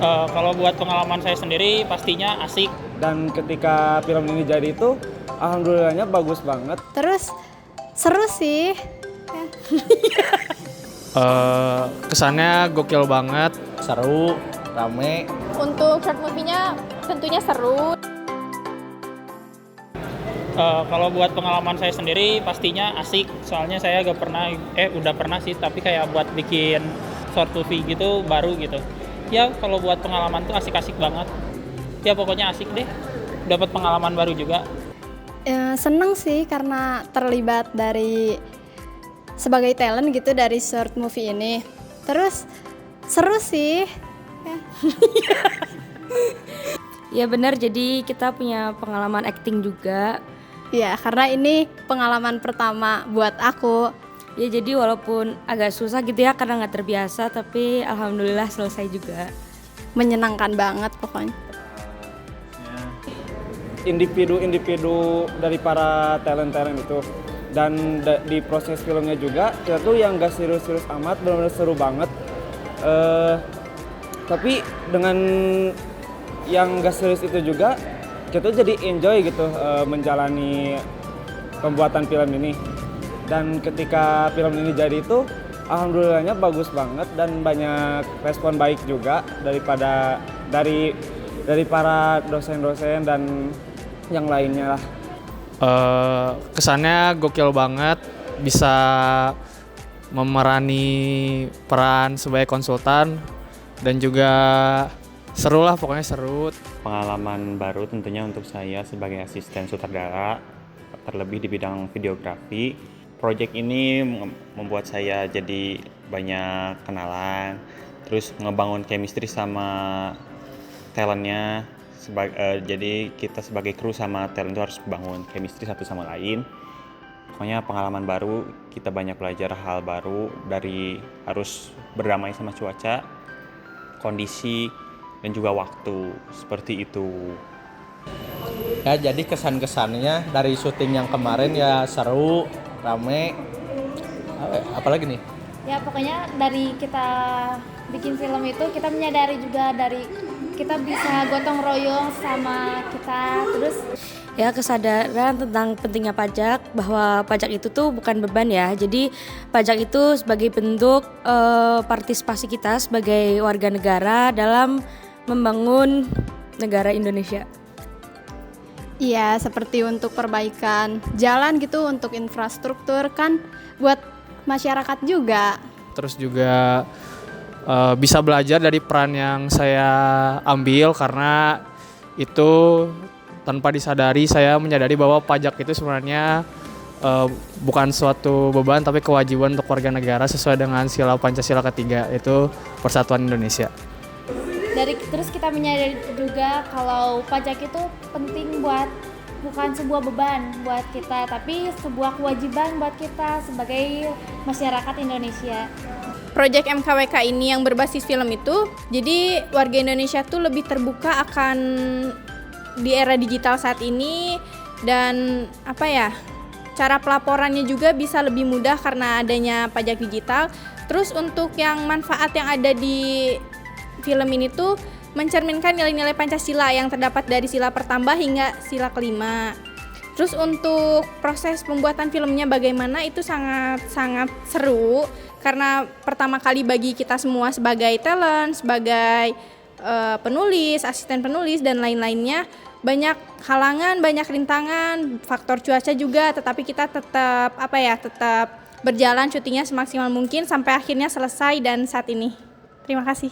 Kalau buat pengalaman saya sendiri pastinya asik. Dan ketika film ini jadi itu, alhamdulillahnya bagus banget. Terus seru sih. Kesannya gokil banget. Seru, rame. Untuk short movie-nya tentunya seru. Kalau buat pengalaman saya sendiri pastinya asik. Soalnya saya udah pernah sih, tapi kayak buat bikin short movie gitu baru gitu. Ya kalau buat pengalaman tuh asik-asik banget. Ya pokoknya asik deh. Dapat pengalaman baru juga. Seneng sih karena terlibat sebagai talent gitu dari short movie ini. Terus seru sih. Ya benar, jadi kita punya pengalaman acting juga. Ya karena ini pengalaman pertama buat aku. Ya jadi walaupun agak susah gitu ya karena nggak terbiasa, tapi alhamdulillah selesai juga. Menyenangkan banget pokoknya. Individu dari para talent-talent itu. Dan di proses filmnya juga, kita tuh yang gak serius-serius amat, benar-benar seru banget. Tapi dengan yang gak serius itu juga, kita tuh jadi enjoy gitu menjalani pembuatan film ini. Dan ketika film ini jadi itu, alhamdulillahnya bagus banget dan banyak respon baik juga dari para dosen-dosen dan yang lainnya lah. Kesannya gokil banget, bisa memerani peran sebagai konsultan dan juga seru lah, pokoknya seru. Pengalaman baru tentunya untuk saya sebagai asisten sutradara, terlebih di bidang videografi. Proyek ini membuat saya jadi banyak kenalan, terus ngebangun chemistry sama talentnya. Jadi kita sebagai kru sama talent itu harus bangun chemistry satu sama lain. Pokoknya pengalaman baru, kita banyak belajar hal baru, dari harus berdamai sama cuaca, kondisi, dan juga waktu, seperti itu. Ya jadi kesan-kesannya dari syuting yang kemarin ya seru, rame. Apalagi nih? Ya pokoknya dari kita bikin film itu kita menyadari juga dari kita bisa gotong royong sama kita, terus Ya kesadaran tentang pentingnya pajak, bahwa pajak itu tuh bukan beban ya. Jadi pajak itu sebagai bentuk partisipasi kita sebagai warga negara dalam membangun negara Indonesia. Iya, seperti untuk perbaikan jalan gitu, untuk infrastruktur kan buat masyarakat juga. Terus juga bisa belajar dari peran yang saya ambil, karena itu tanpa disadari saya menyadari bahwa pajak itu sebenarnya bukan suatu beban tapi kewajiban untuk warga negara sesuai dengan sila Pancasila ketiga, yaitu Persatuan Indonesia. Terus kita menyadari juga kalau pajak itu penting bukan sebuah beban buat kita, tapi sebuah kewajiban buat kita sebagai masyarakat Indonesia. Proyek MKWK ini yang berbasis film itu, jadi warga Indonesia tuh lebih terbuka akan di era digital saat ini, dan cara pelaporannya juga bisa lebih mudah karena adanya pajak digital. Terus untuk yang manfaat yang ada di film ini tuh mencerminkan nilai-nilai Pancasila yang terdapat dari sila pertambah hingga sila kelima. Terus untuk proses pembuatan filmnya bagaimana, itu sangat seru karena pertama kali bagi kita semua sebagai talent, sebagai penulis, asisten penulis dan lain-lainnya, banyak halangan, banyak rintangan, faktor cuaca juga, tetapi kita tetap berjalan syutingnya semaksimal mungkin sampai akhirnya selesai dan saat ini. Terima kasih.